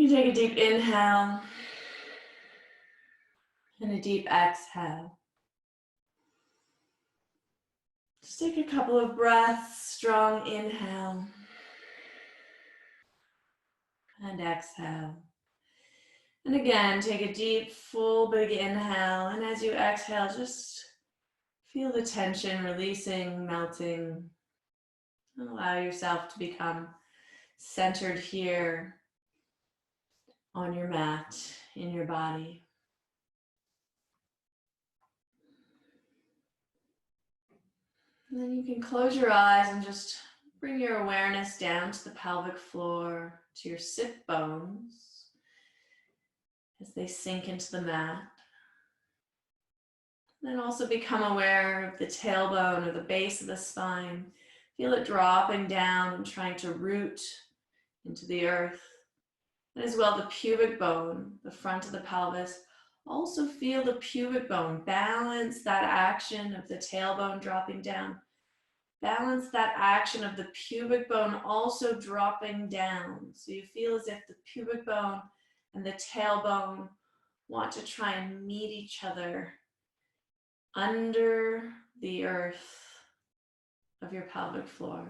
You can take a deep inhale and a deep exhale. Just take a couple of breaths, strong inhale and exhale. And again, take a deep, full, big inhale. And as you exhale, just feel the tension releasing, melting. And allow yourself to become centered here on your mat, in your body. And then you can close your eyes and just bring your awareness down to the pelvic floor, to your sit bones as they sink into the mat. Then also become aware of the tailbone or the base of the spine. Feel it dropping down and trying to root into the earth. And as well, the pubic bone, the front of the pelvis. Also feel the pubic bone. Balance that action of the tailbone dropping down. Balance that action of the pubic bone also dropping down. So you feel as if the pubic bone and the tailbone want to try and meet each other under the earth of your pelvic floor.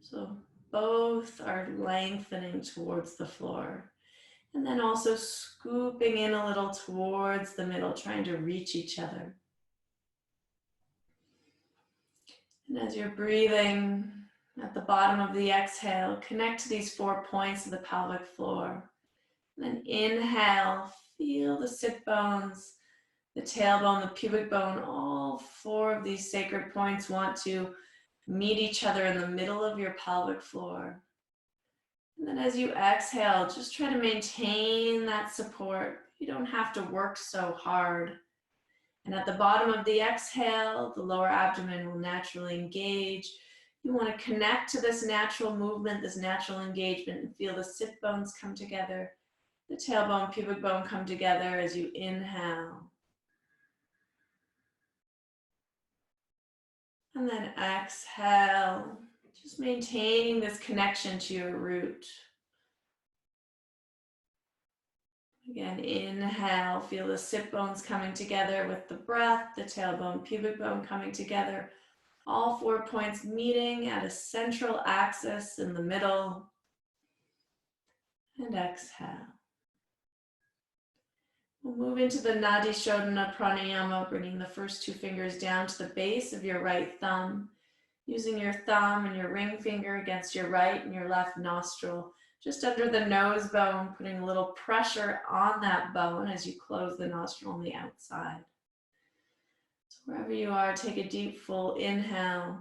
So both are lengthening towards the floor. And then also scooping in a little towards the middle, trying to reach each other. And as you're breathing at the bottom of the exhale, connect to these 4 points of the pelvic floor. And then inhale, feel the sit bones, the tailbone, the pubic bone, all 4 of these sacred points want to meet each other in the middle of your pelvic floor. And then as you exhale, just try to maintain that support. You don't have to work so hard. And at the bottom of the exhale, the lower abdomen will naturally engage. You want to connect to this natural movement, this natural engagement, and feel the sit bones come together, the tailbone, pubic bone come together as you inhale. And then exhale, just maintaining this connection to your root. Again, inhale, feel the sit bones coming together with the breath, the tailbone, pubic bone coming together. All 4 points meeting at a central axis in the middle. And exhale. We'll move into the Nadi, Shodhana, Pranayama, bringing the first 2 fingers down to the base of your right thumb, using your thumb and your ring finger against your right and your left nostril, just under the nose bone, putting a little pressure on that bone as you close the nostril on the outside. So wherever you are, take a deep, full inhale.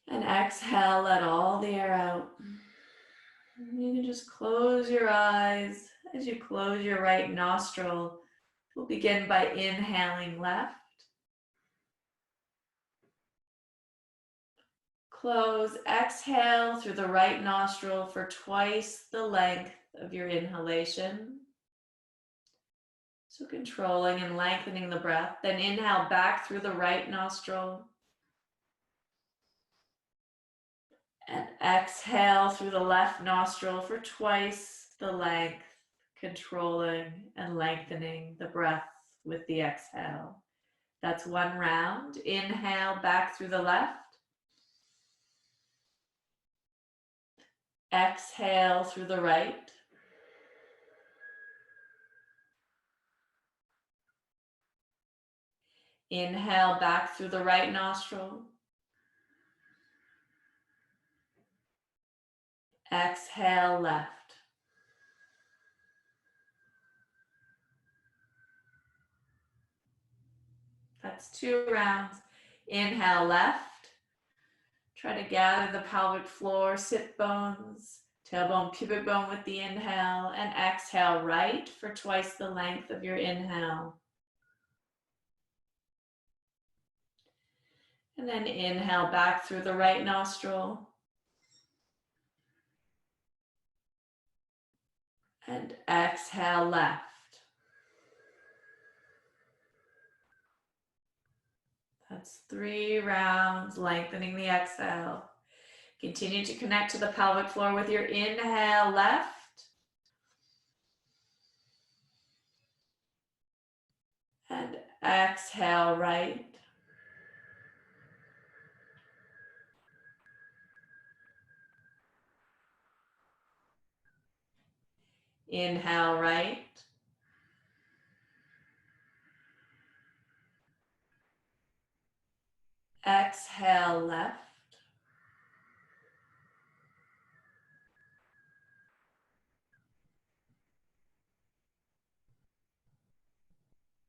And exhale, let all the air out. You can just close your eyes. As you close your right nostril, we'll begin by inhaling left. Close, exhale through the right nostril for twice the length of your inhalation. So controlling and lengthening the breath. Then inhale back through the right nostril. And exhale through the left nostril for twice the length, controlling and lengthening the breath with the exhale. That's 1 round. Inhale back through the left. Exhale through the right. Inhale back through the right nostril. Exhale left. That's 2 rounds. Inhale left. Try to gather the pelvic floor, sit bones, tailbone, pubic bone with the inhale, and exhale right for twice the length of your inhale. And then inhale back through the right nostril. And exhale left. That's 3 rounds, lengthening the exhale. Continue to connect to the pelvic floor with your inhale left. And exhale right. Inhale right. Exhale left.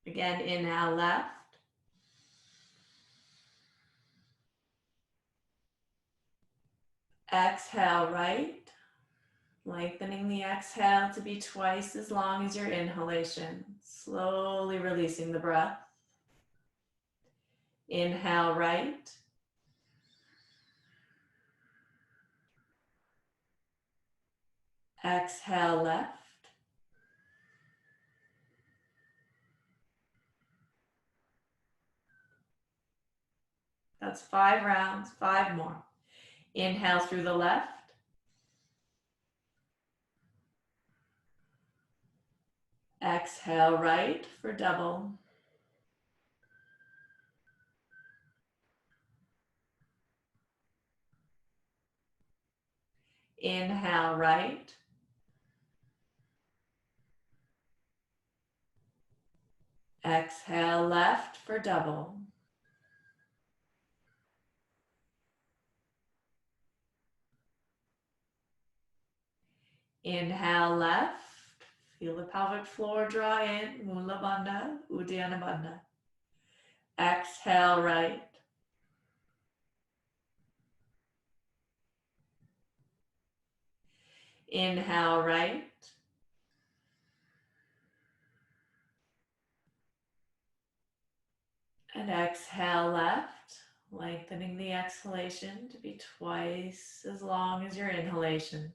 Again, inhale left. Exhale right. Lengthening the exhale to be twice as long as your inhalation. Slowly releasing the breath. Inhale right. Exhale left. That's 5 rounds, 5 more. Inhale through the left. Exhale right for double. Inhale right. Exhale left for double. Inhale left. Feel the pelvic floor draw in. Mula Bandha, Uddiyana Bandha. Exhale right. Inhale right. And exhale left, lengthening the exhalation to be twice as long as your inhalation.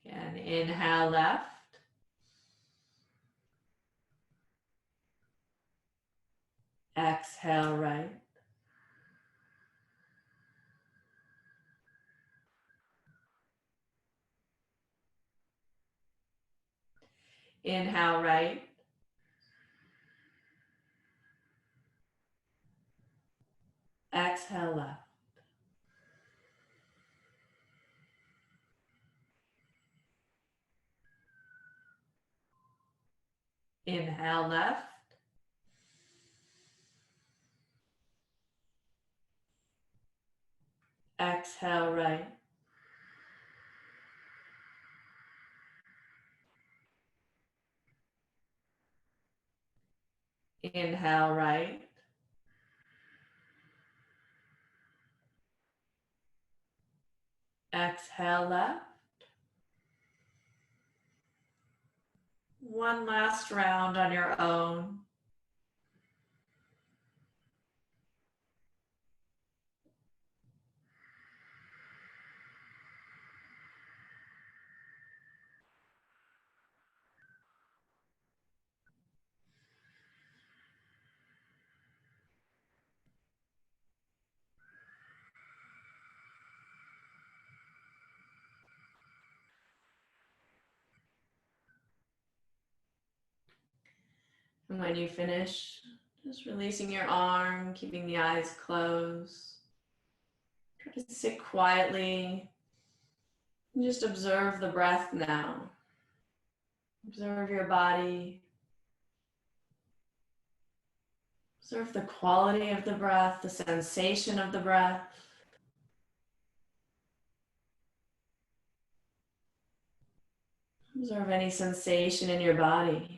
Again, inhale left. Exhale right. Inhale right. Exhale left. Inhale left. Exhale right. Inhale right. Exhale left. One last round on your own. And when you finish, just releasing your arm, keeping the eyes closed. Try to sit quietly and just observe the breath now. Observe your body. Observe the quality of the breath, the sensation of the breath. Observe any sensation in your body.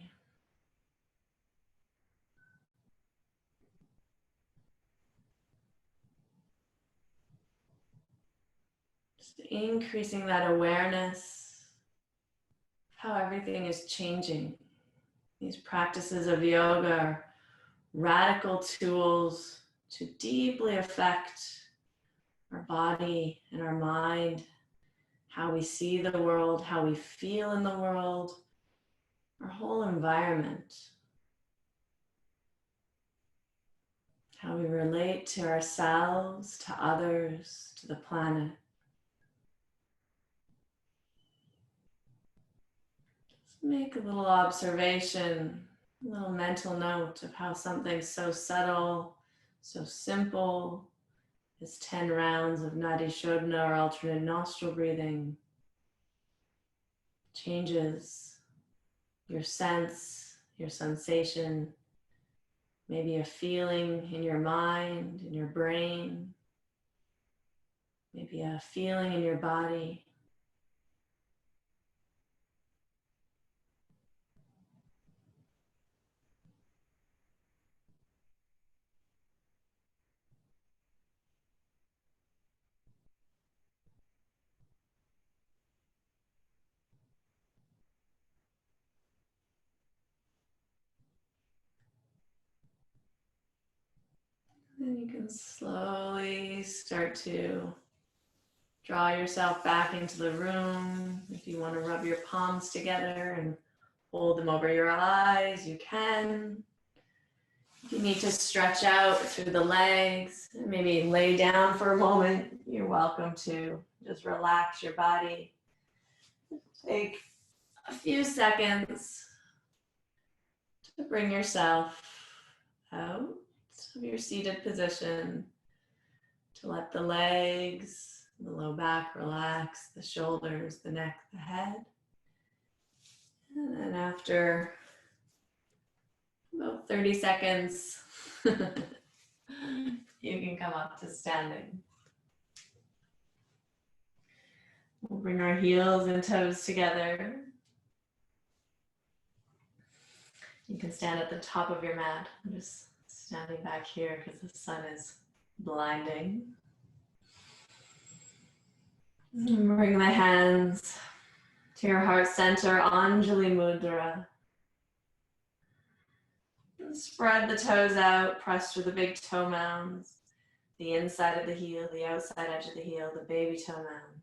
Just increasing that awareness of how everything is changing. These practices of yoga are radical tools to deeply affect our body and our mind, how we see the world, how we feel in the world, our whole environment, how how we relate to ourselves, to others, to the planet. Just make a little observation, a little mental note of how something so subtle, so simple as 10 rounds of Nadi Shodhana or alternate nostril breathing changes your sense, your sensation, maybe a feeling in your mind, in your brain, maybe a feeling in your body. Then you can slowly start to draw yourself back into the room. If you want to rub your palms together and hold them over your eyes, you can. If you need to stretch out through the legs and maybe lay down for a moment, you're welcome to. Just relax your body. Take a few seconds to bring yourself out of your seated position, to let the legs, the low back relax, the shoulders, the neck, the head. And then after about 30 seconds, you can come up to standing. We'll bring our heels and toes together. You can stand at the top of your mat. I'm just standing back here because the sun is blinding. And bring the hands to your heart center, Anjali Mudra. And spread the toes out, press through the big toe mounds, the inside of the heel, the outside edge of the heel, the baby toe mound.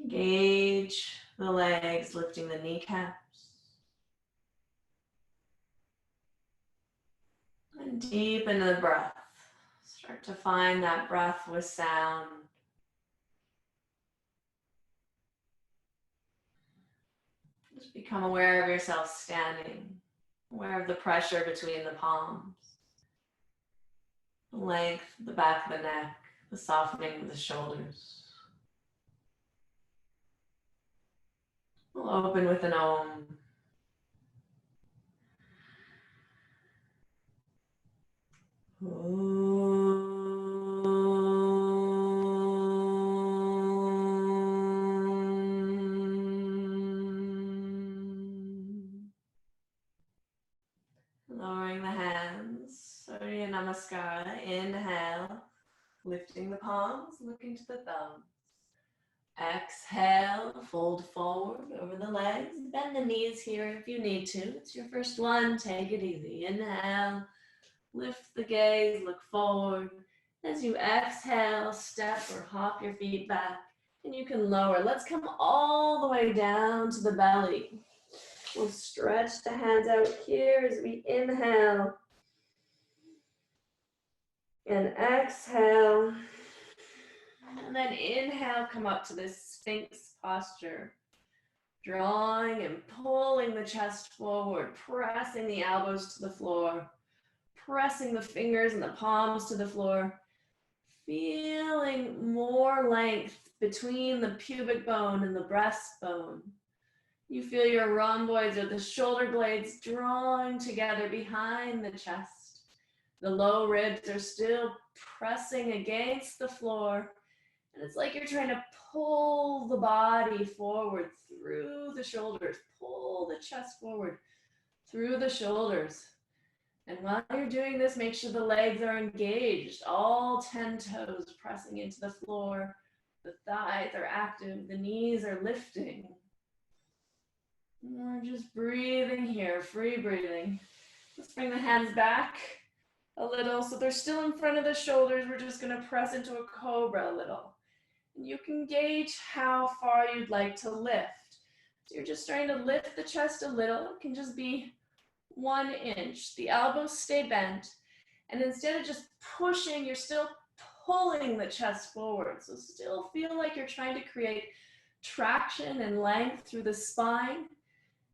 Engage the legs, lifting the kneecaps. And deepen the breath. Start to find that breath with sound. Just become aware of yourself standing, aware of the pressure between the palms, the length, the back of the neck, the softening of the shoulders. We'll open with an Om. Lowering the hands, Surya Namaskara, inhale, lifting the palms, looking to the thumbs. Exhale, fold forward over the legs, bend the knees here if you need to. It's your first one, take it easy. Inhale, lift the gaze, look forward. As you exhale, step or hop your feet back, and you can lower. Let's come all the way down to the belly. We'll stretch the hands out here as we inhale and exhale. And then inhale, come up to this Sphinx posture. Drawing and pulling the chest forward, pressing the elbows to the floor, pressing the fingers and the palms to the floor, feeling more length between the pubic bone and the breastbone. You feel your rhomboids or the shoulder blades drawing together behind the chest. The low ribs are still pressing against the floor. And it's like you're trying to pull the body forward through the shoulders. Pull the chest forward through the shoulders. And while you're doing this, make sure the legs are engaged. All 10 toes pressing into the floor. The thighs are active. The knees are lifting. We're just breathing here, free breathing. Let's bring the hands back a little. So they're still in front of the shoulders. We're just going to press into a cobra a little. And you can gauge how far you'd like to lift. So you're just trying to lift the chest a little. It can just be 1 inch. The elbows stay bent. And instead of just pushing, you're still pulling the chest forward. So still feel like you're trying to create traction and length through the spine,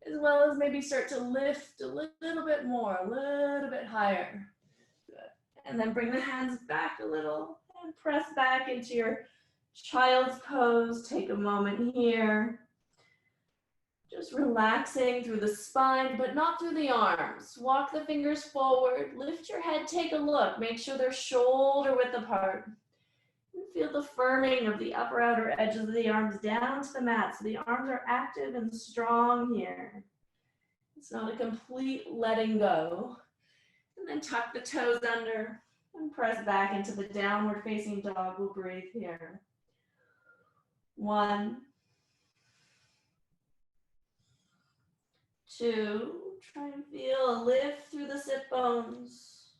as well as maybe start to lift a little bit more, a little bit higher. Good. And then bring the hands back a little and press back into your child's pose. Take a moment here. Just relaxing through the spine, but not through the arms. Walk the fingers forward, lift your head, take a look. Make sure they're shoulder width apart. And feel the firming of the upper outer edges of the arms down to the mat. So the arms are active and strong here. It's not a complete letting go. And then tuck the toes under and press back into the downward facing dog. We'll breathe here. 1, 2, try and feel a lift through the sit bones.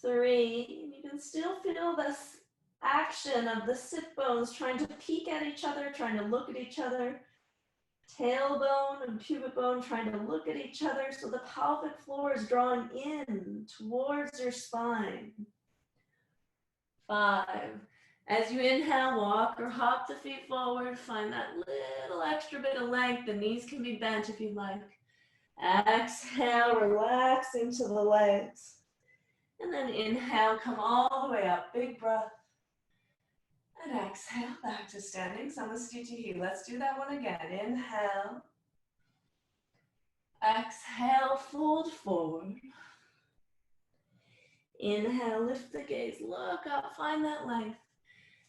3, and you can still feel this action of the sit bones trying to peek at each other, trying to look at each other. Tailbone and pubic bone trying to look at each other, so the pelvic floor is drawing in towards your spine. 5, as you inhale, walk or hop the feet forward, find that little extra bit of length. The knees can be bent if you'd like. Exhale, relax into the legs. And then inhale, come all the way up, big breath. And exhale, back to standing, Samasthiti. Let's do that one again. Inhale. Exhale, fold forward. Inhale, lift the gaze, look up, find that length.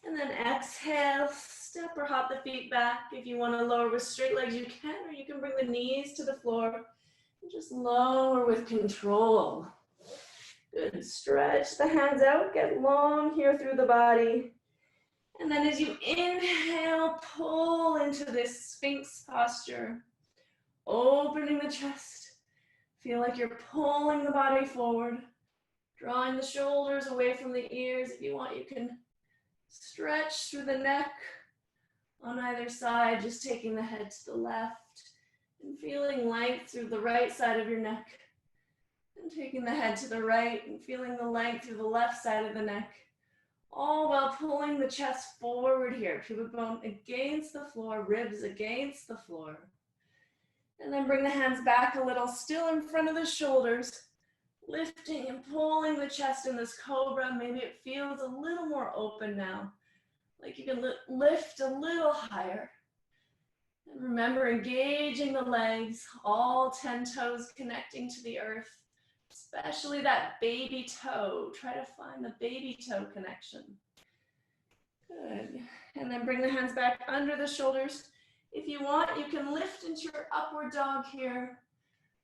And then exhale, step or hop the feet back. If you want to lower with straight legs, you can, or you can bring the knees to the floor and just lower with control. Good, stretch the hands out, get long here through the body. And then as you inhale, pull into this Sphinx posture, opening the chest. Feel like you're pulling the body forward, drawing the shoulders away from the ears. If you want, you can stretch through the neck on either side, just taking the head to the left and feeling length through the right side of your neck. And taking the head to the right and feeling the length through the left side of the neck. All while pulling the chest forward here. Pubic bone against the floor, ribs against the floor. And then bring the hands back a little, still in front of the shoulders. Lifting and pulling the chest in this cobra. Maybe it feels a little more open now. Like you can lift a little higher. And remember, engaging the legs, all 10 toes connecting to the earth. Especially that baby toe. Try to find the baby toe connection. Good. And then bring the hands back under the shoulders. If you want, you can lift into your upward dog here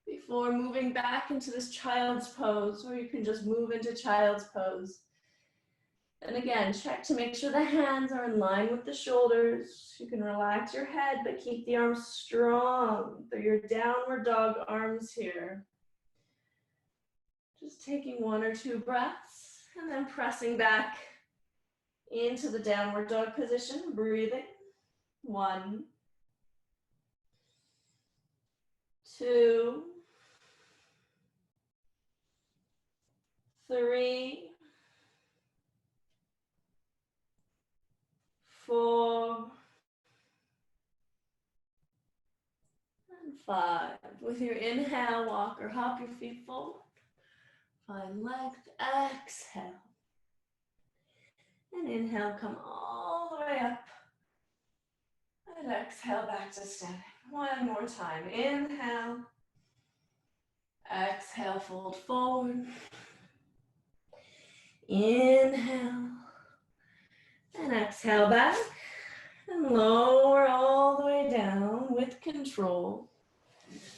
before moving back into this child's pose, or you can just move into child's pose. And again, check to make sure the hands are in line with the shoulders. You can relax your head, but keep the arms strong through your downward dog arms here. Just taking 1 or 2 breaths and then pressing back into the downward dog position, breathing. 1, 2, 3, 4, and 5. With your inhale, walk or hop your feet forward. Find length, exhale. And inhale, come all the way up. And exhale, back to standing. One more time. Inhale. Exhale, fold forward. Inhale. And exhale back. And lower all the way down with control.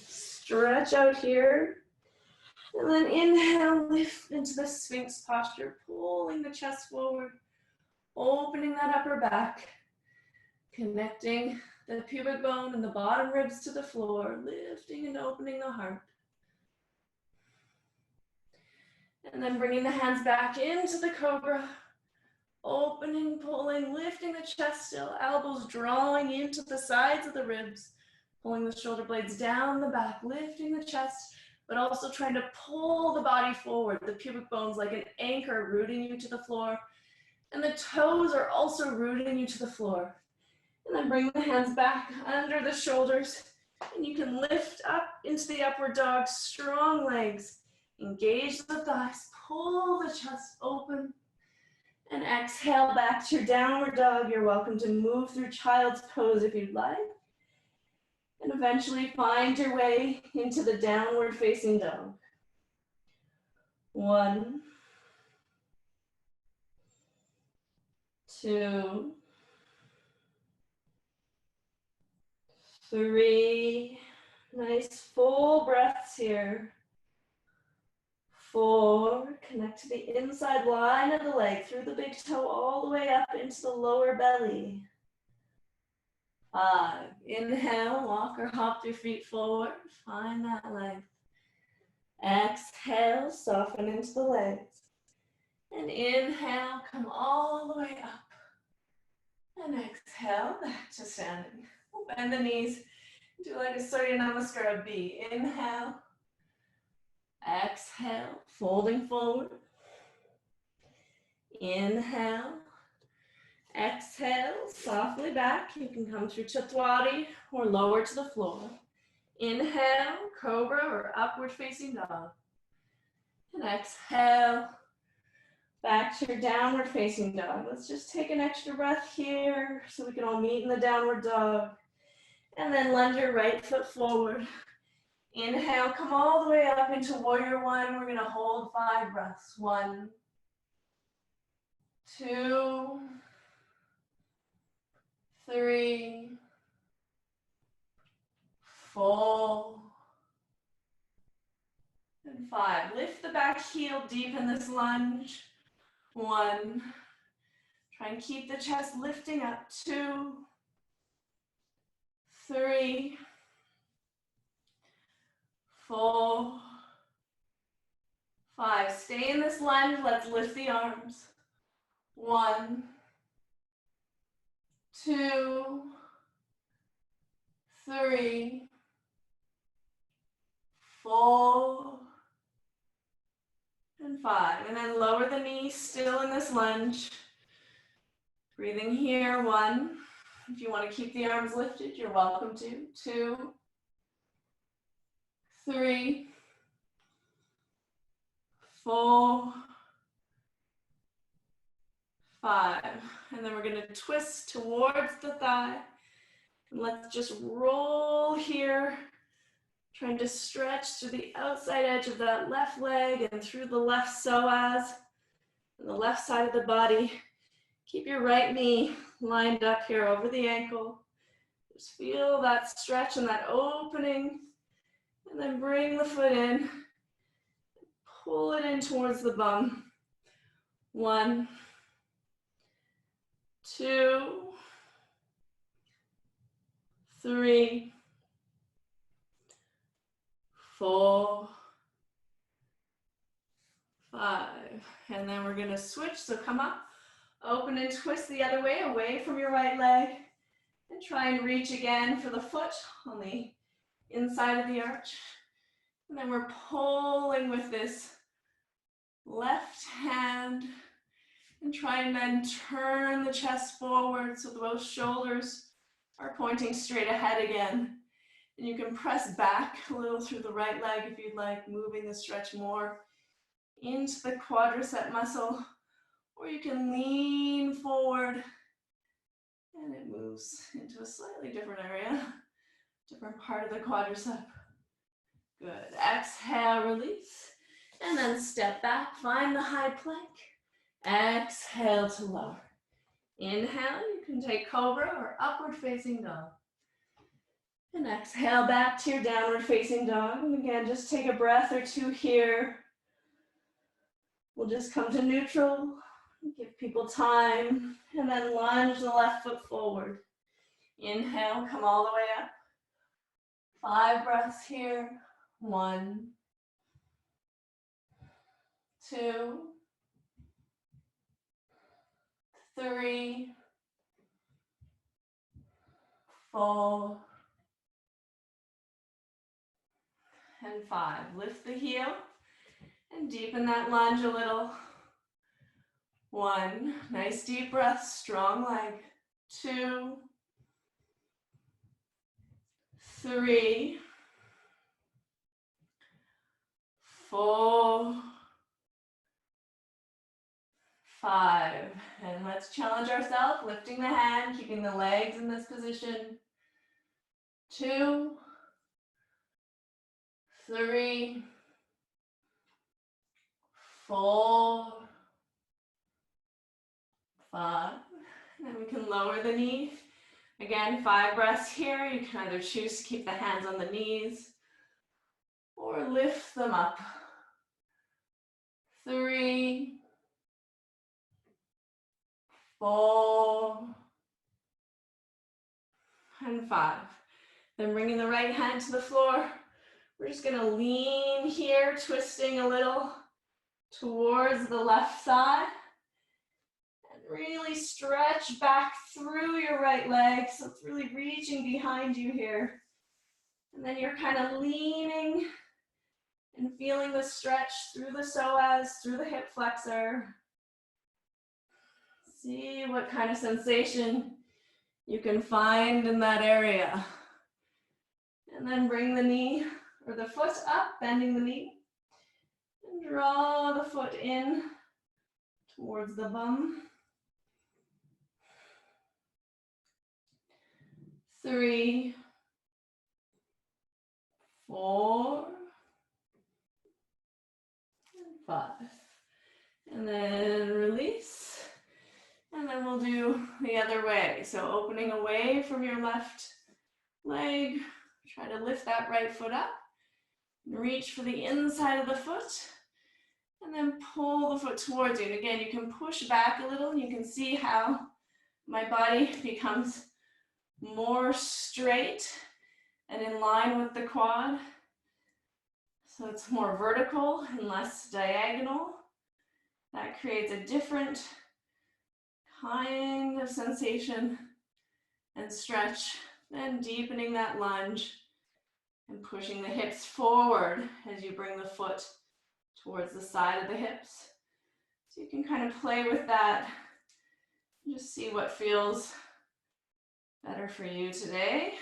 Stretch out here. And then inhale, lift into the Sphinx posture, pulling the chest forward, opening that upper back, connecting the pubic bone and the bottom ribs to the floor, lifting and opening the heart. And then bringing the hands back into the cobra, opening, pulling, lifting the chest still, elbows drawing into the sides of the ribs, pulling the shoulder blades down the back, lifting the chest, but also trying to pull the body forward. The pubic bone's like an anchor rooting you to the floor, and the toes are also rooting you to the floor. And then bring the hands back under the shoulders, and you can lift up into the upward dog, strong legs. Engage the thighs, pull the chest open, and exhale back to your downward dog. You're welcome to move through child's pose if you'd like. And eventually find your way into the downward facing dog. 1, 2, 3. Nice full breaths here. 4, connect to the inside line of the leg, through the big toe all the way up into the lower belly. 5, inhale, walk or hop your feet forward, find that length. Exhale, soften into the legs. And inhale, come all the way up. And exhale, back to standing. We'll bend the knees, do like a Surya Namaskar B. Inhale. Exhale, folding forward. Inhale. Exhale, softly back. You can come through Chaturanga or lower to the floor. Inhale, Cobra or upward facing dog. And exhale, back to your downward facing dog. Let's just take an extra breath here so we can all meet in the downward dog. And then lunge your right foot forward. Inhale, come all the way up into warrior one. We're gonna hold 5 breaths. 1, 2, 3, 4, and 5. Lift the back heel deep in this lunge. 1. Try and keep the chest lifting up. 2, 3, 4, 5. Stay in this lunge. Let's lift the arms. 1, 2, 3, 4, and 5. And then lower the knees, still in this lunge. Breathing here. 1. If you want to keep the arms lifted, you're welcome to. 2, 3, 4, 5. And then we're going to twist towards the thigh. And let's just roll here. Trying to stretch through the outside edge of that left leg and through the left psoas and the left side of the body. Keep your right knee lined up here over the ankle. Just feel that stretch and that opening. And then bring the foot in. Pull it in towards the bum. 1, 2, 3, 4, 5. And then we're going to switch. So come up, open and twist the other way, away from your right leg. And try and reach again for the foot on the inside of the arch. And then we're pulling with this left hand. And try and then turn the chest forward so both shoulders are pointing straight ahead again. And you can press back a little through the right leg if you'd like, moving the stretch more into the quadricep muscle. Or you can lean forward and it moves into a slightly different area, different part of the quadricep. Good. Exhale, release. And then step back, find the high plank. Exhale to lower. Inhale, you can take Cobra or upward facing dog. And exhale back to your downward facing dog. And again, just take a breath or two here. We'll just come to neutral, give people time, and then lunge the left foot forward. Inhale, come all the way up. 5 breaths here. 1, 2, 3, 4, and 5. Lift the heel and deepen that lunge a little. 1, nice deep breath, strong leg. 2, 3, 4, 5. And let's challenge ourselves, lifting the hand, keeping the legs in this position. 2, 3, 4, 5. And then we can lower the knee. Again, 5 breaths here. You can either choose to keep the hands on the knees or lift them up. 3, 4, and 5. Then bringing the right hand to the floor. We're just going to lean here, twisting a little towards the left side. And really stretch back through your right leg. So it's really reaching behind you here. And then you're kind of leaning and feeling the stretch through the psoas, through the hip flexor. See what kind of sensation you can find in that area. And then bring the knee or the foot up, bending the knee. And draw the foot in towards the bum. 3, 4, and 5. And then release. And then we'll do the other way. So opening away from your left leg. Try to lift that right foot up. Reach for the inside of the foot. And then pull the foot towards you. And again, you can push back a little. You can see how my body becomes more straight and in line with the quad. So it's more vertical and less diagonal. That creates a different kind of sensation and stretch. Then deepening that lunge and pushing the hips forward as you bring the foot towards the side of the hips. So you can kind of play with that. Just see what feels better for you today,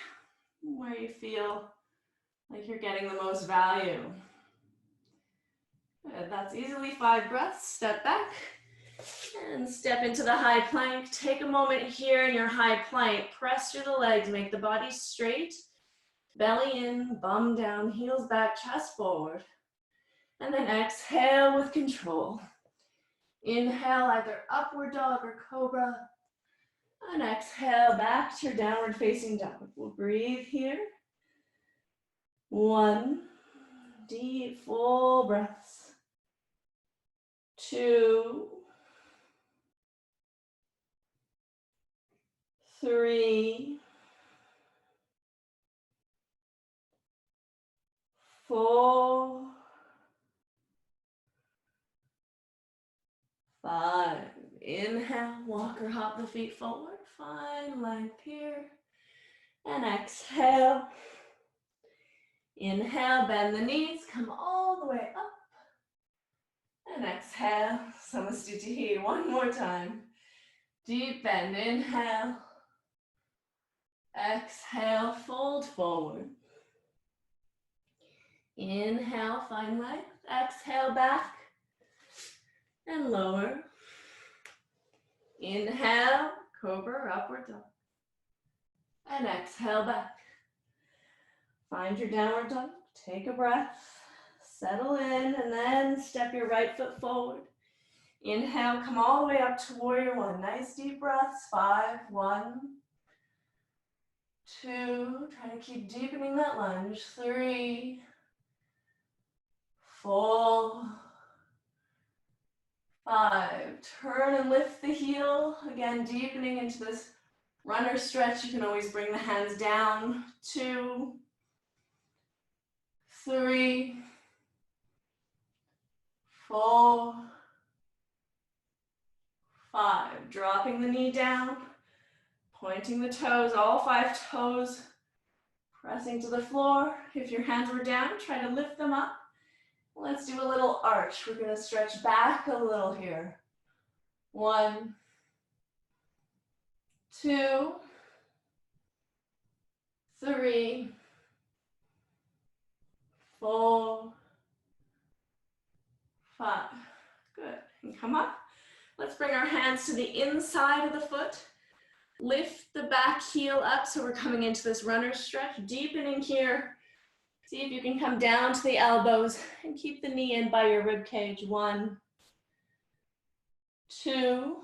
where you feel like you're getting the most value. Good. That's easily 5 breaths. Step back and step into the high plank. Take a moment here in your high plank. Press through the legs, make the body straight. Belly in, bum down, heels back, chest forward. And then exhale with control. Inhale, either upward dog or cobra. And exhale back to your downward facing dog. We'll breathe here. 1, deep, full breaths. 2, 3, 4, 5. Inhale, walk or hop the feet forward. Find length here. And exhale. Inhale, bend the knees, come all the way up. And exhale, Samastitihi. One more time. Deep bend, inhale. Exhale, fold forward. Inhale, find length. Exhale, back and lower. Inhale, cobra or upward dog. And exhale, back. Find your downward dog. Take a breath. Settle in and then step your right foot forward. Inhale, come all the way up to warrior 1. Nice deep breaths. 5, 1, 2. Try to keep deepening that lunge. 3, 4, 5. Turn and lift the heel. Again, deepening into this runner stretch. You can always bring the hands down. 2, 3, 4, 5. Dropping the knee down, pointing the toes, all 5 toes Pressing to the floor. If your hands were down, try to lift them up. Let's do a little arch. We're going to stretch back a little here. 1, 2, 3, 4, 5. Good. And come up. Let's bring our hands to the inside of the foot. Lift the back heel up so we're coming into this runner stretch. Deepening here. See if you can come down to the elbows and keep the knee in by your rib cage. 1, 2,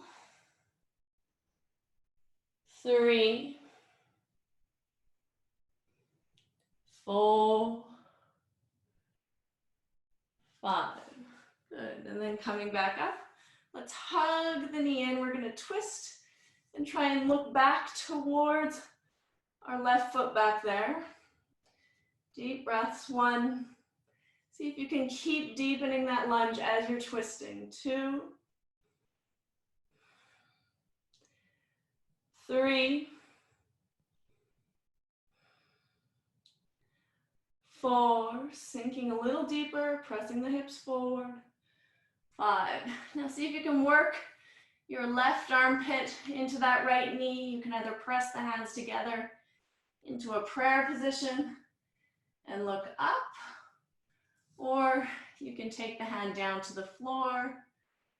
3, 4, 5. Good. And then coming back up. Let's hug the knee in. We're going to twist and try and look back towards our left foot back there. Deep breaths. 1. See if you can keep deepening that lunge as you're twisting. 2, 3, 4. Sinking a little deeper, pressing the hips forward. 5. Now see if you can work your left armpit into that right knee. You can either press the hands together into a prayer position and look up, or you can take the hand down to the floor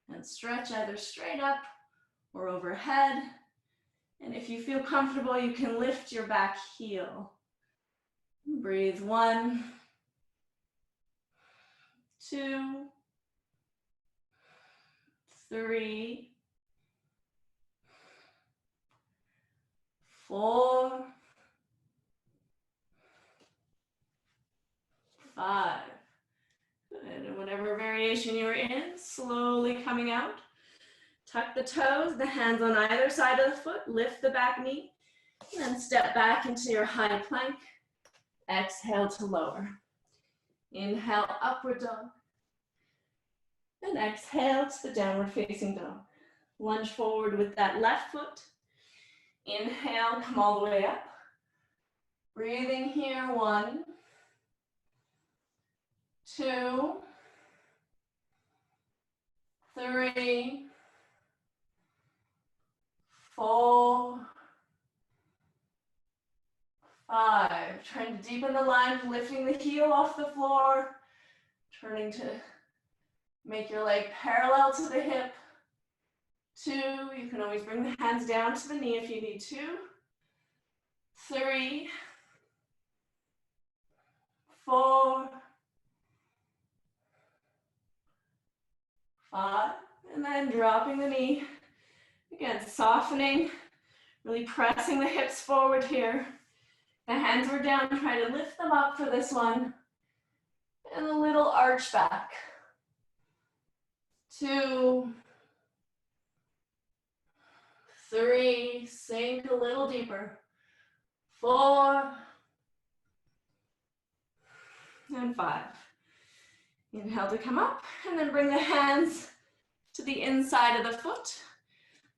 and stretch either straight up or overhead. And if you feel comfortable, you can lift your back heel. Breathe. 1, 2, 3, 4, 5. Good. And whatever variation you're in, slowly coming out. Tuck the toes, the hands on either side of the foot, lift the back knee, and then step back into your high plank. Exhale to lower. Inhale, upward dog. And exhale to the downward facing dog. Lunge forward with that left foot. Inhale, come all the way up. Breathing here. 1, 2, 3, 4, 5. Trying to deepen the lunge, lifting the heel off the floor. Turning to make your leg parallel to the hip. 2, you can always bring the hands down to the knee if you need to. 3, 4, 5, and then dropping the knee. Again, softening, really pressing the hips forward here. The hands were down, try to lift them up for this one. And a little arch back. 2, 3, sink a little deeper. 4, and 5. Inhale to come up, and then bring the hands to the inside of the foot.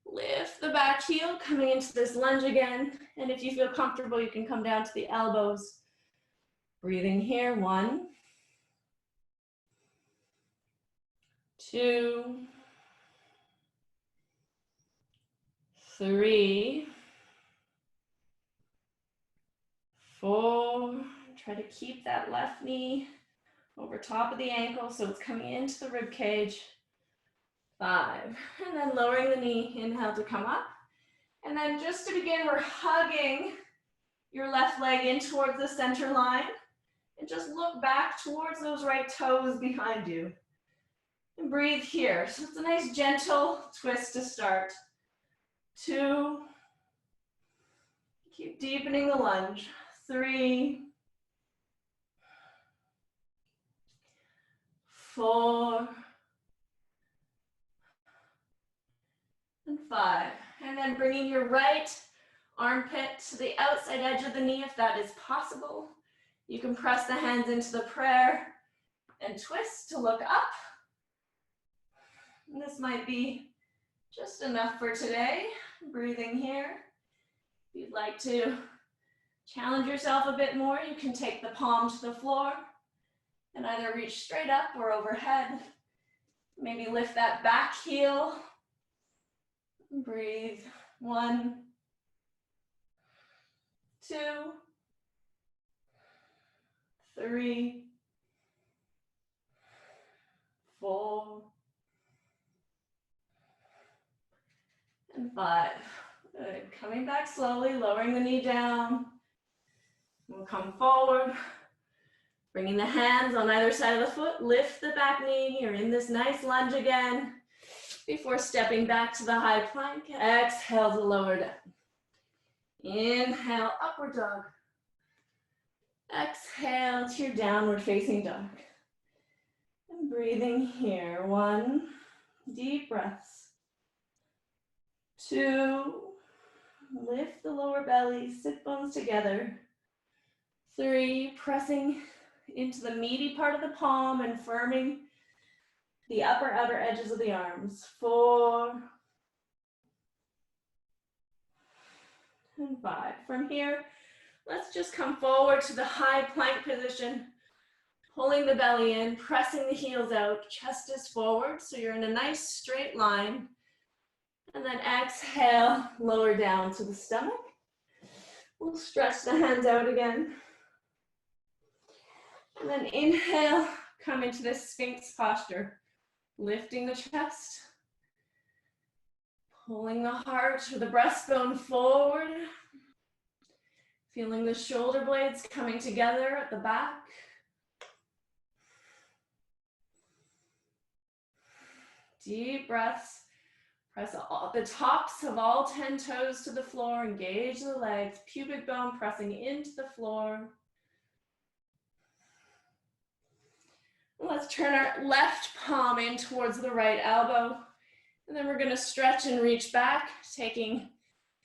Lift the back heel, coming into this lunge again. And if you feel comfortable, you can come down to the elbows. Breathing here. 1, 2, 3, 4. Try to keep that left knee over top of the ankle so it's coming into the rib cage. 5. And then lowering the knee. Inhale to come up. And then just to begin, we're hugging your left leg in towards the center line. And just look back towards those right toes behind you. And breathe here. So it's a nice gentle twist to start. 2. Keep deepening the lunge. 3, 4, and 5. And then bringing your right armpit to the outside edge of the knee if that is possible. You can press the hands into the prayer and twist to look up. And this might be just enough for today. Breathing here. If you'd like to Challenge yourself a bit more. You can take the palm to the floor and either reach straight up or overhead. Maybe lift that back heel. Breathe. 1, 2, 3, 4, and 5. Good. Coming back slowly, lowering the knee down. We'll come forward, bringing the hands on either side of the foot. Lift the back knee. You're in this nice lunge again before stepping back to the high plank. Exhale to lower down. Inhale, upward dog. Exhale to your downward facing dog. And breathing here. 1, deep breaths. 2, lift the lower belly, sit bones together. 3, pressing into the meaty part of the palm and firming the upper outer edges of the arms. 4, and 5. From here, let's just come forward to the high plank position, pulling the belly in, pressing the heels out, chest is forward, so you're in a nice straight line. And then exhale, lower down to the stomach. We'll stretch the hands out again. And then inhale, come into this Sphinx posture, lifting the chest, pulling the heart or the breastbone forward, feeling the shoulder blades coming together at the back. Deep breaths. Press the tops of all 10 toes to the floor. Engage the legs, pubic bone pressing into the floor. Let's turn our left palm in towards the right elbow. And then we're going to stretch and reach back, taking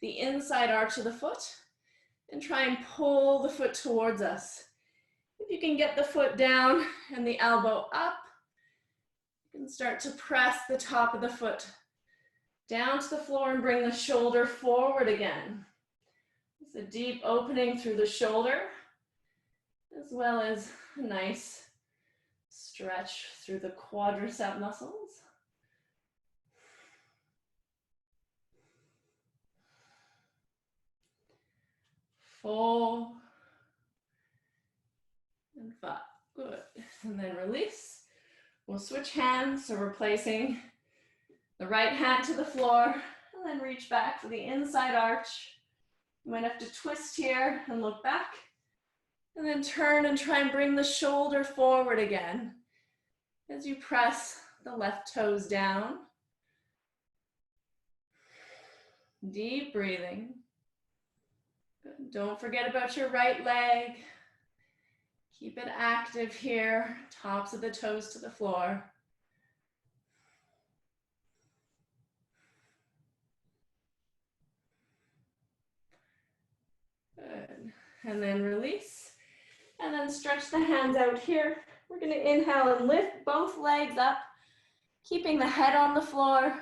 the inside arch of the foot and try and pull the foot towards us. If you can get the foot down and the elbow up, you can start to press the top of the foot down to the floor and bring the shoulder forward again. It's a deep opening through the shoulder, as well as a nice stretch through the quadricep muscles. Four, and 5. Good. And then release. We'll switch hands, so we're placing the right hand to the floor, and then reach back for the inside arch. You might have to twist here and look back, and then turn and try and bring the shoulder forward again as you press the left toes down. Deep breathing. Good. Don't forget about your right leg. Keep it active here, tops of the toes to the floor. Good. And then release. And then stretch the hands out here. We're going to inhale and lift both legs up, keeping the head on the floor,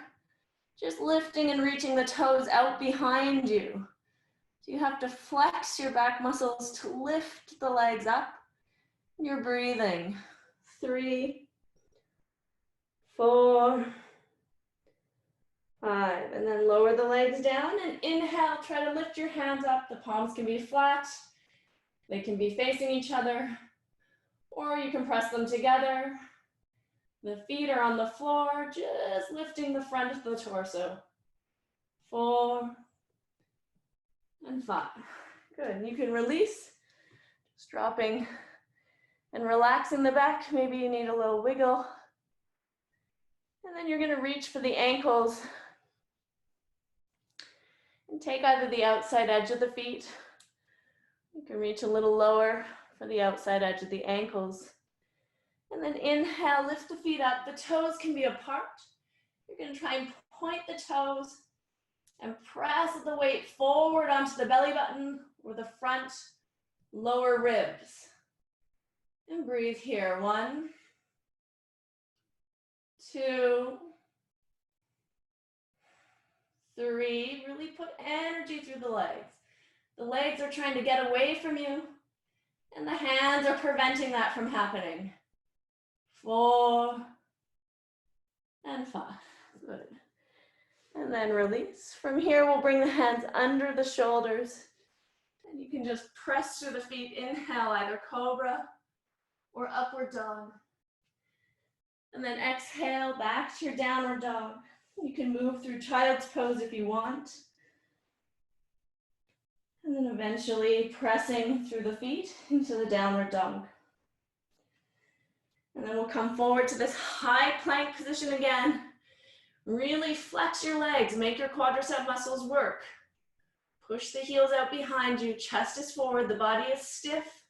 just lifting and reaching the toes out behind you. So you have to flex your back muscles to lift the legs up. You're breathing. 3, 4, 5, and then lower the legs down and inhale, try to lift your hands up. The palms can be flat, they can be facing each other, or you can press them together. The feet are on the floor, just lifting the front of the torso. 4, and 5. Good, and you can release, just dropping and relaxing the back. Maybe you need a little wiggle. And then you're gonna reach for the ankles and take either the outside edge of the feet. You can reach a little lower for the outside edge of the ankles. And then inhale, lift the feet up. The toes can be apart. You're gonna try and point the toes and press the weight forward onto the belly button or the front lower ribs. And breathe here. 1, 2, 3. Really put energy through the legs. The legs are trying to get away from you, and the hands are preventing that from happening. 4 and 5. Good. And then release. From here, we'll bring the hands under the shoulders. And you can just press through the feet. Inhale, either Cobra or Upward Dog. And then exhale, back to your Downward Dog. You can move through Child's Pose if you want. And then eventually pressing through the feet into the Downward Dog. And then we'll come forward to this high plank position again. Really flex your legs, make your quadricep muscles work. Push the heels out behind you, chest is forward, the body is stiff.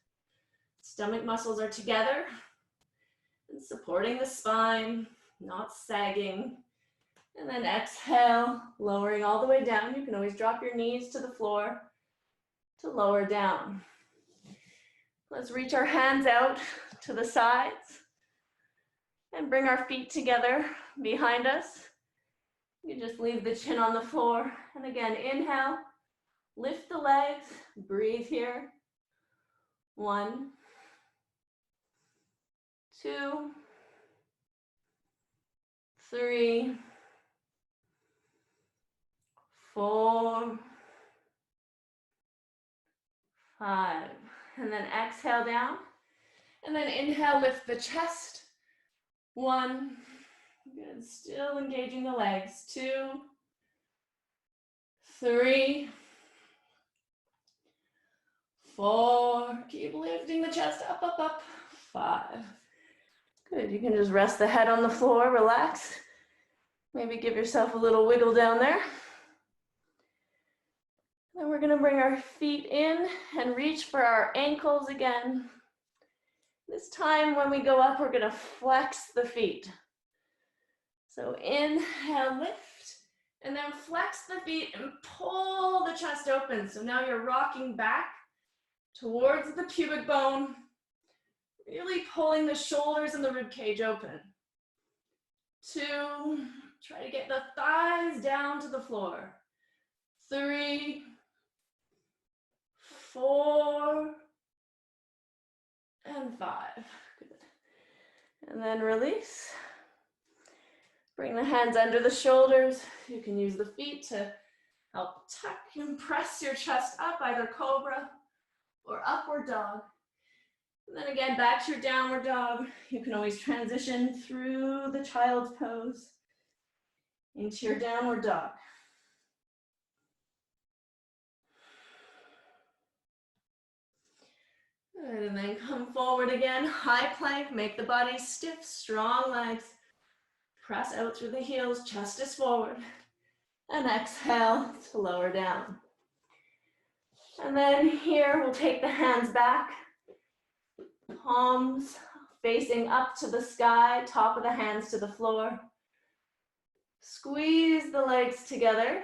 Stomach muscles are together and supporting the spine, not sagging. And then exhale, lowering all the way down. You can always drop your knees to the floor to lower down. Let's reach our hands out to the sides and bring our feet together behind us. You just leave the chin on the floor. And again, inhale, lift the legs, breathe here. 1, 2, 3, 4, 5. And then exhale down. And then inhale, lift the chest. 1. Good. Still engaging the legs. 2, 3, 4. Keep lifting the chest up, up, up. 5. Good. You can just rest the head on the floor, relax. Maybe give yourself a little wiggle down there. Then we're going to bring our feet in and reach for our ankles again. This time when we go up, we're going to flex the feet. So inhale, lift, and then flex the feet and pull the chest open. So now you're rocking back towards the pubic bone, really pulling the shoulders and the rib cage open. 2, try to get the thighs down to the floor. 3, 4, and 5. Good. And then release. Bring the hands under the shoulders. You can use the feet to help tuck and press your chest up, either Cobra or Upward Dog. And then again, back to your Downward Dog. You can always transition through the Child's Pose into your Downward Dog. Good, and then come forward again, high plank, make the body stiff, strong legs. Press out through the heels, chest is forward. And exhale to lower down. And then here, we'll take the hands back. Palms facing up to the sky, top of the hands to the floor. Squeeze the legs together.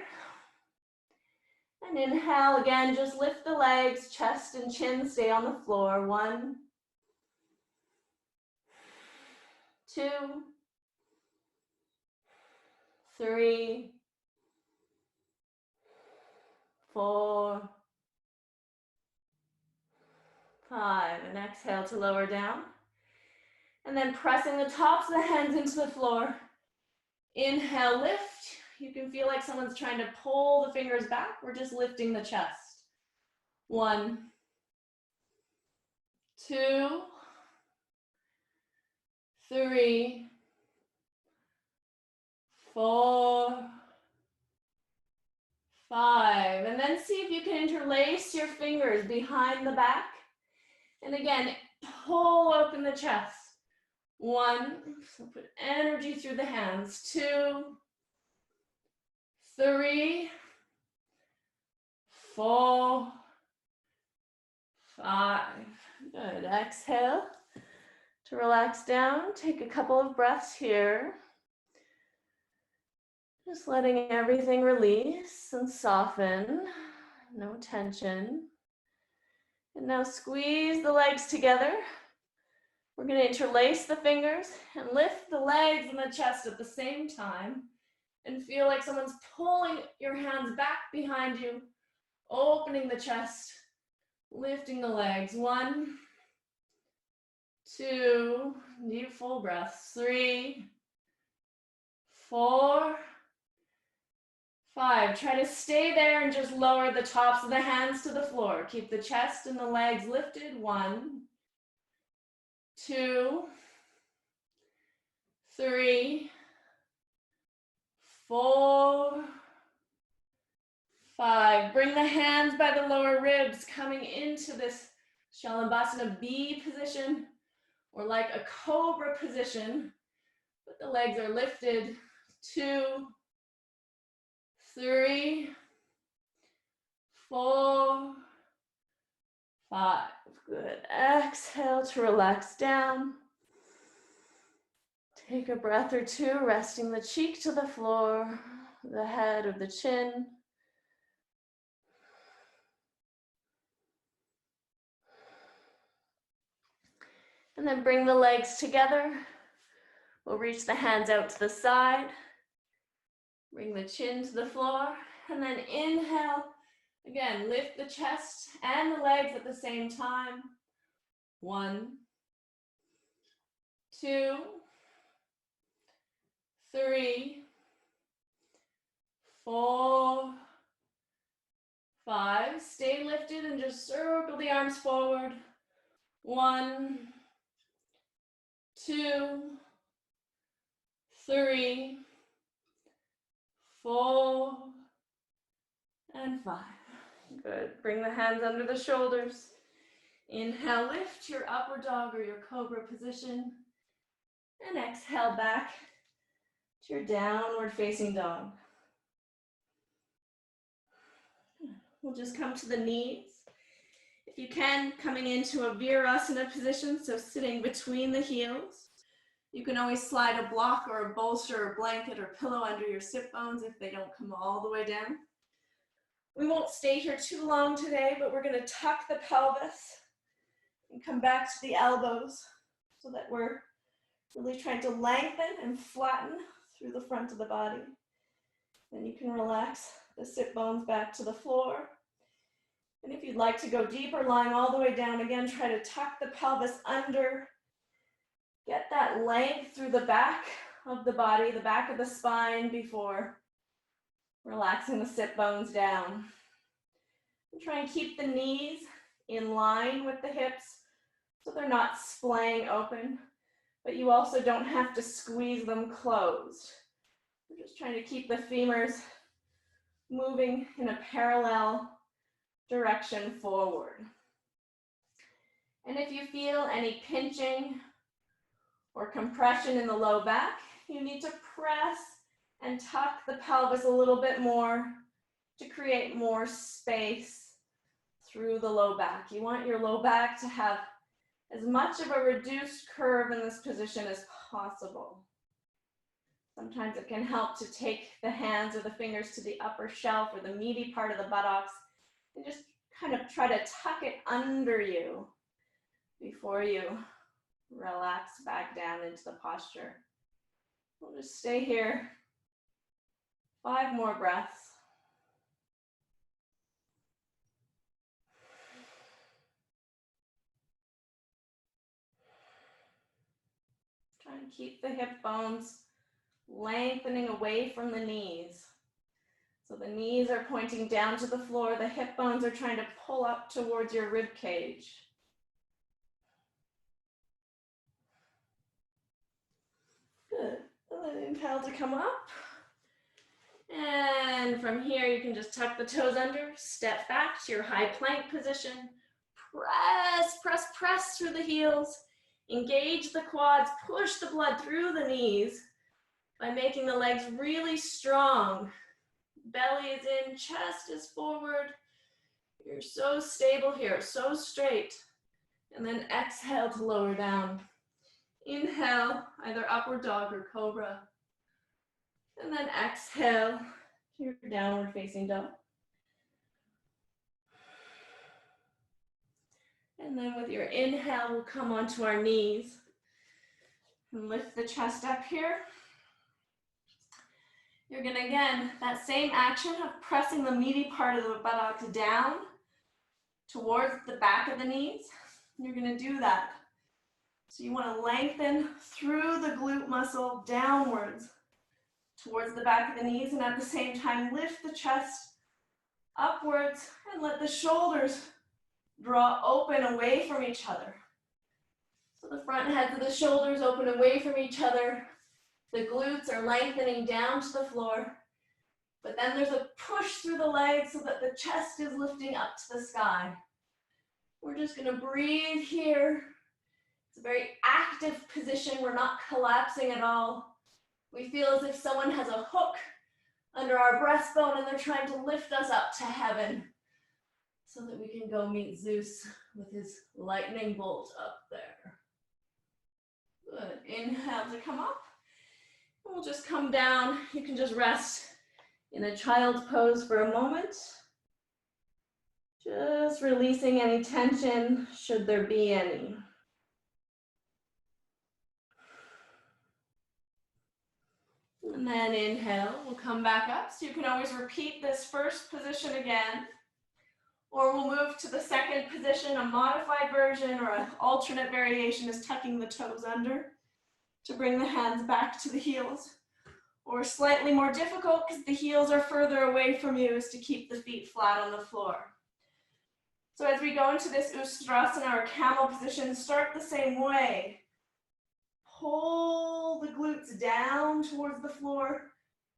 And inhale again, just lift the legs, chest and chin stay on the floor. 1, 2, 3, 4, 5. And exhale to lower down. And then pressing the tops of the hands into the floor. Inhale, lift. You can feel like someone's trying to pull the fingers back. We're just lifting the chest. 1, 2, 3, 4, 5. And then see if you can interlace your fingers behind the back. And again, pull open the chest. 1, so put energy through the hands. 2, 3, 4, 5. Good. Exhale to relax down. Take a couple of breaths here. Just letting everything release and soften. No tension. And now squeeze the legs together. We're going to interlace the fingers and lift the legs and the chest at the same time. And feel like someone's pulling your hands back behind you Opening the chest, lifting the legs. 1, 2, deep full breaths. 3, 4, 5. Try to stay there and just lower the tops of the hands to the floor. Keep the chest and the legs lifted. 1, 2, 3, 4, 5. Bring the hands by the lower ribs, coming into this Shalabhasana B position, or like a Cobra position, but the legs are lifted. 2, 3, 4, 5. Good. Exhale to relax down. Take a breath or two, resting the cheek to the floor, the head or the chin. And then bring the legs together. We'll reach the hands out to the side. Bring the chin to the floor. And then inhale. Again, lift the chest and the legs at the same time. 1, 2, 3, 4, 5. Stay lifted and just circle the arms forward. 1, 2, 3, 4, and 5. Good. Bring the hands under the shoulders. Inhale, lift your upward dog or your cobra position. And exhale back to your downward facing dog. We'll just come to the knees. If you can, coming into a Virasana position, so sitting between the heels. You can always slide a block or a bolster or blanket or pillow under your sit bones if they don't come all the way down. We won't stay here too long today, but we're going to tuck the pelvis and come back to the elbows so that we're really trying to lengthen and flatten through the front of the body. Then you can relax the sit bones back to the floor. And if you'd like to go deeper, lying all the way down again, try to tuck the pelvis under. Get that length through the back of the body, the back of the spine before relaxing the sit bones down. And try and keep the knees in line with the hips so they're not splaying open, but you also don't have to squeeze them closed. We're just trying to keep the femurs moving in a parallel direction forward. And if you feel any pinching or compression in the low back, you need to press and tuck the pelvis a little bit more to create more space through the low back. You want your low back to have as much of a reduced curve in this position as possible. Sometimes it can help to take the hands or the fingers to the upper shelf or the meaty part of the buttocks and just kind of try to tuck it under you before you relax back down into the posture. We'll just stay here. 5 more breaths. Try and keep the hip bones lengthening away from the knees. So the knees are pointing down to the floor. The hip bones are trying to pull up towards your rib cage. Good. And then inhale to come up. And from here, you can just tuck the toes under, step back to your high plank position. Press, press, press through the heels. Engage the quads, push the blood through the knees by making the legs really strong. Belly is in, chest is forward. You're so stable here, so straight. And then exhale to lower down. Inhale, either upward dog or cobra. And then exhale to your downward facing dog. And then with your inhale, we'll come onto our knees and lift the chest up here. You're gonna, again, that same action of pressing the meaty part of the buttocks down towards the back of the knees. You're gonna do that. So you wanna lengthen through the glute muscle downwards towards the back of the knees, and at the same time, lift the chest upwards and let the shoulders draw open away from each other. So the front heads of the shoulders open away from each other. The glutes are lengthening down to the floor, but then there's a push through the legs so that the chest is lifting up to the sky. We're just gonna breathe here. It's a very active position. We're not collapsing at all. We feel as if someone has a hook under our breastbone and they're trying to lift us up to heaven so that we can go meet Zeus with his lightning bolt up there. Good. Inhale to come up. We'll just come down. You can just rest in a child's pose for a moment. Just releasing any tension, should there be any. And then inhale, we'll come back up. So you can always repeat this first position again, or we'll move to the second position. A modified version or an alternate variation is tucking the toes under to bring the hands back to the heels. Or slightly more difficult, because the heels are further away from you, is to keep the feet flat on the floor. So as we go into this Ustrasana or camel position, start the same way. Pull the glutes down towards the floor,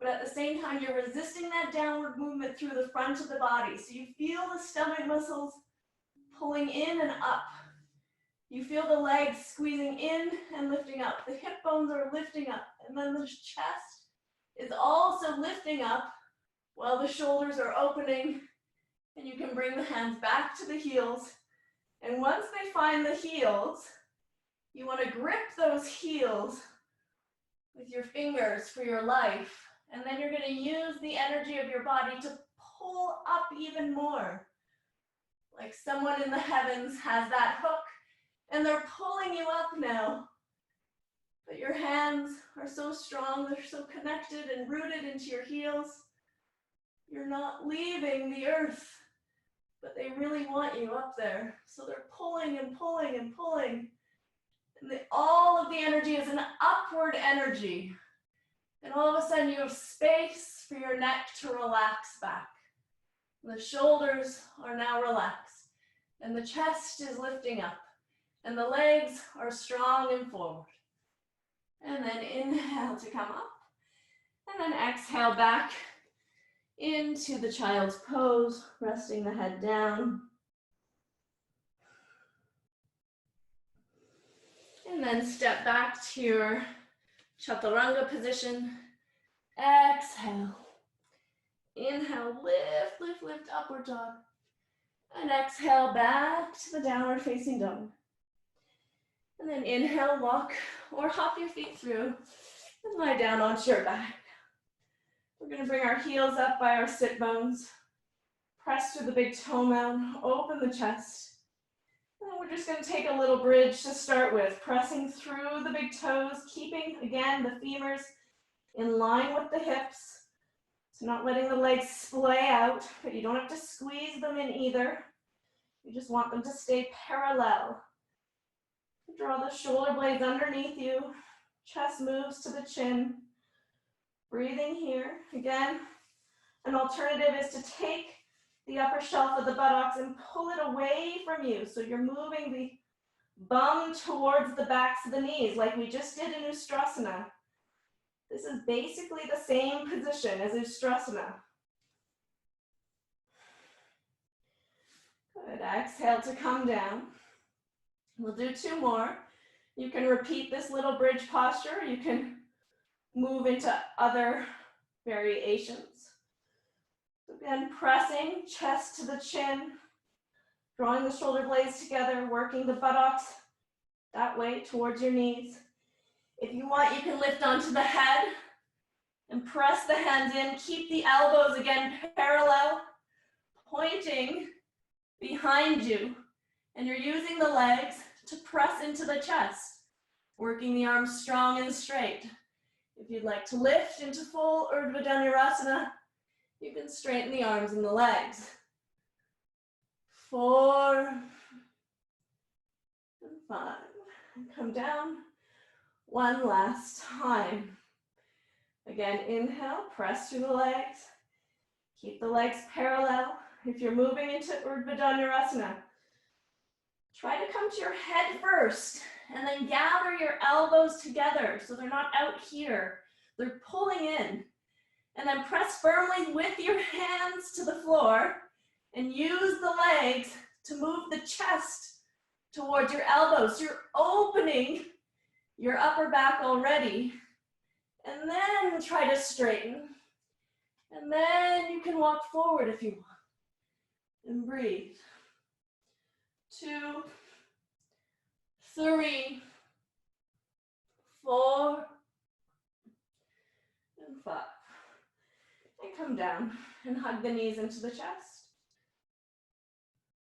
but at the same time, you're resisting that downward movement through the front of the body. So you feel the stomach muscles pulling in and up. You feel the legs squeezing in and lifting up. The hip bones are lifting up, and then the chest is also lifting up while the shoulders are opening, and you can bring the hands back to the heels. And once they find the heels, you want to grip those heels with your fingers for your life. And then you're going to use the energy of your body to pull up even more. Like someone in the heavens has that hook and they're pulling you up now. But your hands are so strong, they're so connected and rooted into your heels. You're not leaving the earth, but they really want you up there. So they're pulling and pulling and pulling. And all of the energy is an upward energy. And all of a sudden you have space for your neck to relax back. The shoulders are now relaxed. And the chest is lifting up. And the legs are strong and forward. And then inhale to come up. And then exhale back into the child's pose, resting the head down. And then step back to your chaturanga position. Exhale. Inhale, lift, lift, lift, upward dog. And exhale back to the downward facing dog. And then inhale, walk or hop your feet through and lie down onto your back. We're going to bring our heels up by our sit bones. Press through the big toe mound, open the chest. And we're just going to take a little bridge to start with, pressing through the big toes, keeping, again, the femurs in line with the hips. So not letting the legs splay out, but you don't have to squeeze them in either. You just want them to stay parallel. Draw the shoulder blades underneath you. Chest moves to the chin. Breathing here. Again, an alternative is to take the upper shelf of the buttocks and pull it away from you. So you're moving the bum towards the backs of the knees like we just did in Ustrasana. This is basically the same position as Ustrasana. Good. Exhale to come down. We'll do two more. You can repeat this little bridge posture. You can move into other variations. Again, pressing chest to the chin, drawing the shoulder blades together, working the buttocks that way towards your knees. If you want, you can lift onto the head and press the hands in. Keep the elbows, again, parallel, pointing behind you. And you're using the legs to press into the chest, working the arms strong and straight. If If you'd like to lift into full Urdhva Dhanurasana, you can straighten the arms and the legs. 4 and 5. And come down one last time. Again, inhale, press through the legs. Keep the legs parallel. If you're moving into Urdhva Dhanurasana, try to come to your head first and then gather your elbows together so they're not out here. They're pulling in. And then press firmly with your hands to the floor and use the legs to move the chest towards your elbows. You're opening your upper back already. And then try to straighten. And then you can walk forward if you want. And breathe. 2, 3, 4, and 5. And come down and hug the knees into the chest.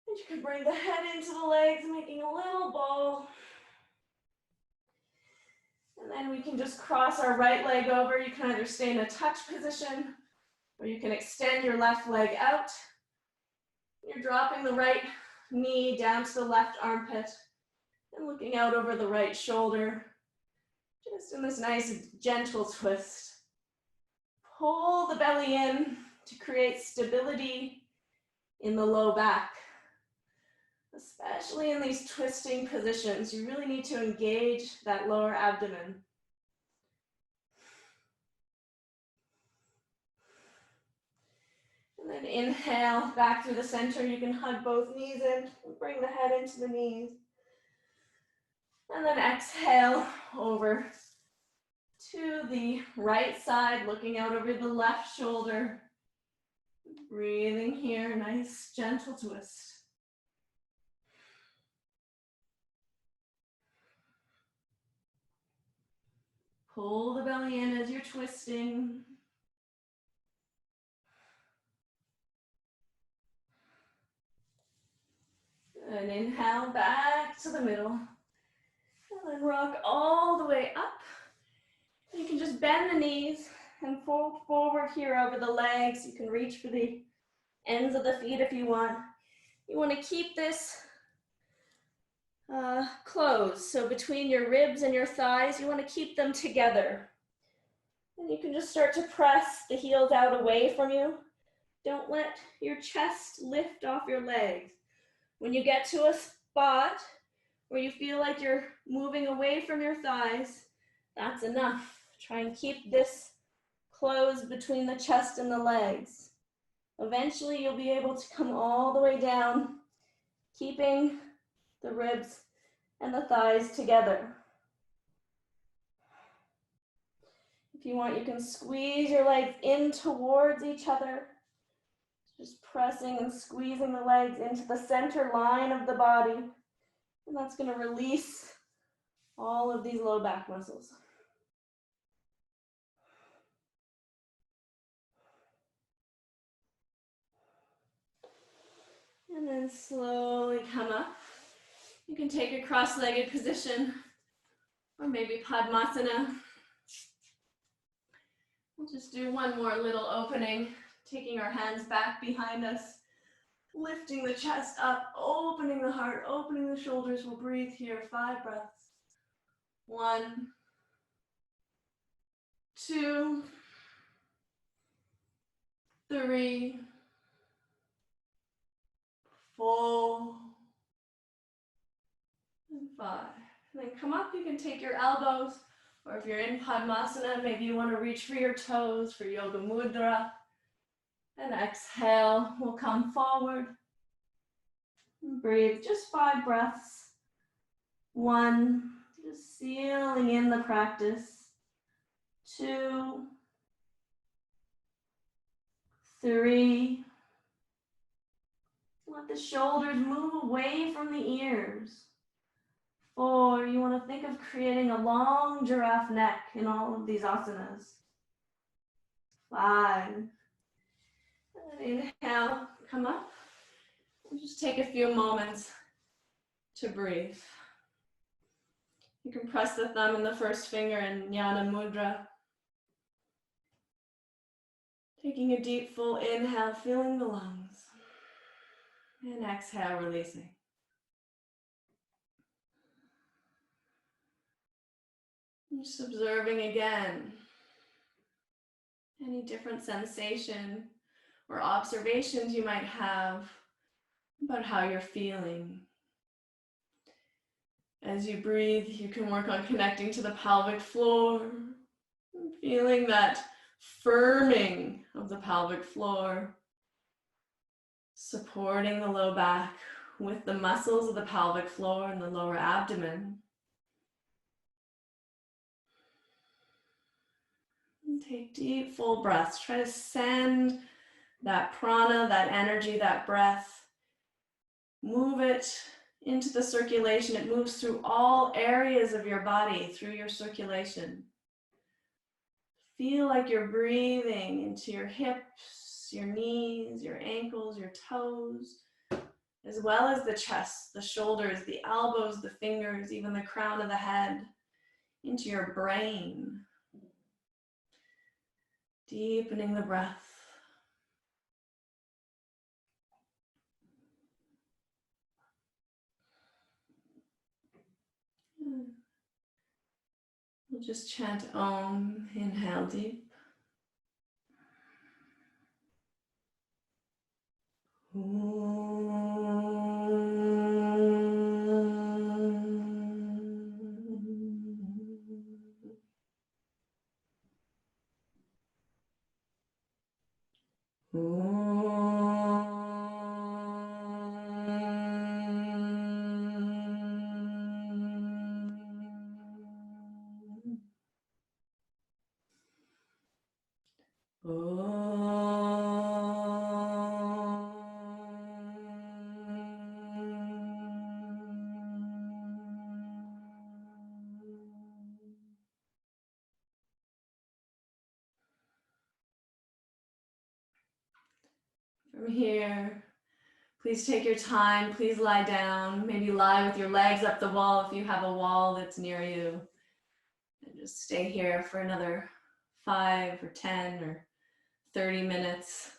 And you can bring the head into the legs, making a little ball. And then we can just cross our right leg over. You can either stay in a touch position, or you can extend your left leg out. You're dropping the right knee down to the left armpit and looking out over the right shoulder. Just in this nice gentle twist. Pull the belly in to create stability in the low back. Especially in these twisting positions, you really need to engage that lower abdomen. And then inhale back through the center. You can hug both knees in, bring the head into the knees. And then exhale over to the right side, looking out over the left shoulder. Breathing here, nice gentle twist. Pull the belly in as you're twisting. And inhale back to the middle. And then rock all the way up. You can just bend the knees and fold forward here over the legs. You can reach for the ends of the feet if you want. You want to keep this closed. So between your ribs and your thighs, you want to keep them together. And you can just start to press the heels out away from you. Don't let your chest lift off your legs. When you get to a spot where you feel like you're moving away from your thighs, that's enough. Try and keep this closed between the chest and the legs. Eventually, you'll be able to come all the way down, keeping the ribs and the thighs together. If you want, you can squeeze your legs in towards each other. Just pressing and squeezing the legs into the center line of the body. And that's going to release all of these low back muscles. And then slowly come up. You can take a cross-legged position, or maybe Padmasana. We'll just do one more little opening, taking our hands back behind us, lifting the chest up, opening the heart, opening the shoulders. We'll breathe here, 5 breaths. 1, 2, 3, 4, and 5. And then come up, you can take your elbows, or if you're in Padmasana, maybe you want to reach for your toes for Yoga Mudra. And exhale, we'll come forward. And breathe, just 5 breaths. 1, just sealing in the practice. 2, 3. Let the shoulders move away from the ears. 4, you want to think of creating a long giraffe neck in all of these asanas. 5. And inhale, come up. And just take a few moments to breathe. You can press the thumb and the first finger in Jnana Mudra. Taking a deep, full inhale, filling the lungs. And exhale, releasing. Just observing again any different sensation or observations you might have about how you're feeling. As you breathe, you can work on connecting to the pelvic floor, feeling that firming of the pelvic floor, supporting the low back with the muscles of the pelvic floor and the lower abdomen. And take deep, full breaths. Try to send that prana, that energy, that breath, move it into the circulation. It moves through all areas of your body, through your circulation. Feel like you're breathing into your hips, your knees, your ankles, your toes, as well as the chest, the shoulders, the elbows, the fingers, even the crown of the head, into your brain. Deepening the breath. We'll just chant Om, inhale deep. From here, please take your time. Please lie down. Maybe lie with your legs up the wall if you have a wall that's near you. And just stay here for another 5 or 10 or 30 minutes.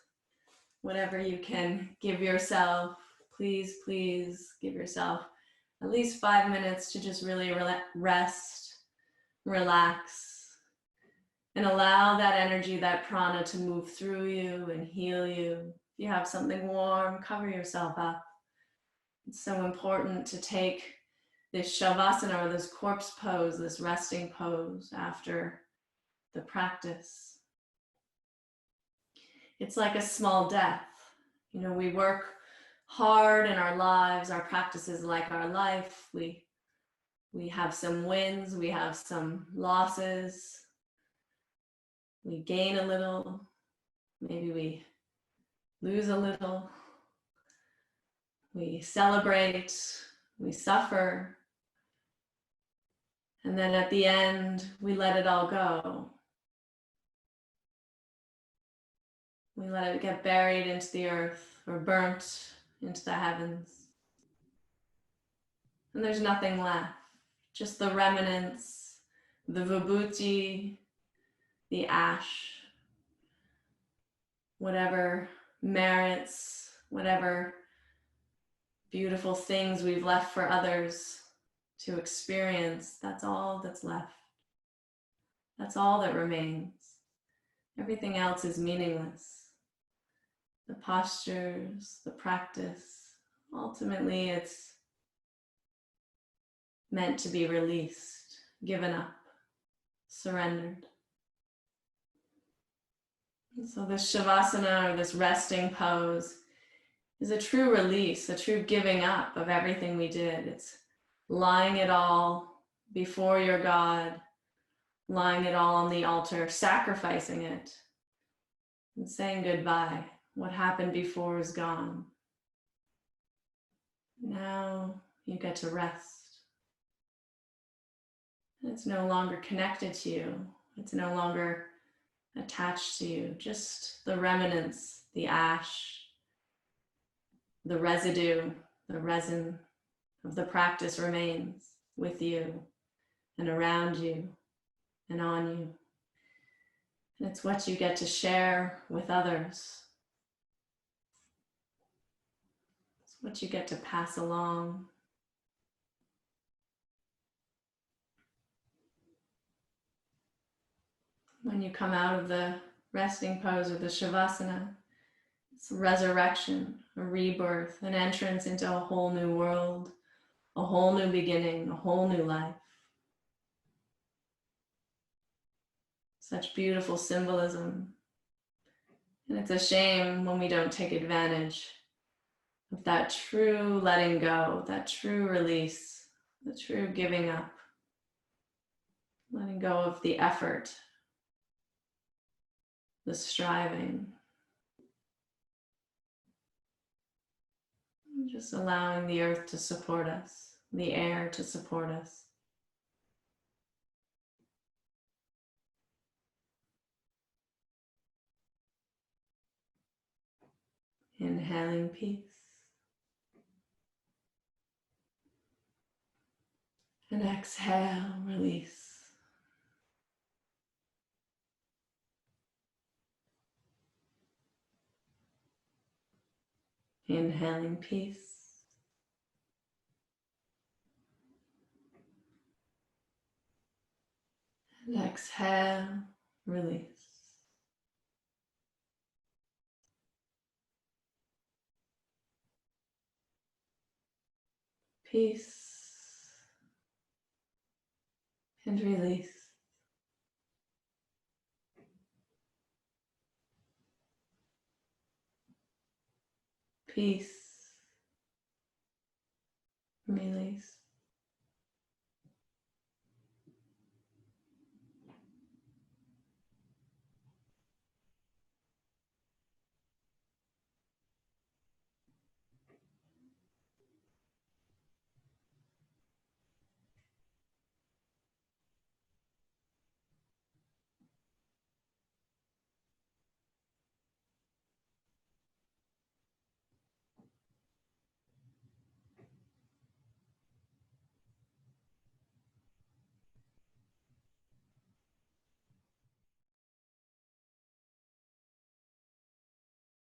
Whatever you can give yourself. Please, please give yourself at least 5 minutes to just really rest, relax, and allow that energy, that prana to move through you and heal you. If you have something warm, cover yourself up. It's so important to take this Shavasana, or this corpse pose, this resting pose after the practice. It's like a small death. You know, we work hard in our lives, our practices like our life. We have some wins, we have some losses. We gain a little, maybe we lose a little. We celebrate, we suffer. And then at the end, we let it all go. We let it get buried into the earth or burnt into the heavens. And there's nothing left, just the remnants, the vibhuti, the ash, whatever merits, whatever beautiful things we've left for others to experience, that's all that's left. That's all that remains. Everything else is meaningless. The postures, the practice, ultimately it's meant to be released, given up, surrendered. And so this Shavasana, or this resting pose, is a true release, a true giving up of everything we did. It's lying it all before your God, lying it all on the altar, sacrificing it, and saying goodbye. What happened before is gone. Now you get to rest. It's no longer connected to you. It's no longer attached to you. Just the remnants, the ash, the residue, the resin of the practice remains with you and around you and on you. It's what you get to share with others. It's what you get to pass along. When you come out of the resting pose or the Shavasana, it's a resurrection, a rebirth, an entrance into a whole new world, a whole new beginning, a whole new life. Such beautiful symbolism. And it's a shame when we don't take advantage of that true letting go, that true release, the true giving up, letting go of the effort, the striving, just allowing the earth to support us, the air to support us. Inhaling peace. And exhale, release. Inhaling peace. And exhale, release. Peace and release. Peace, release.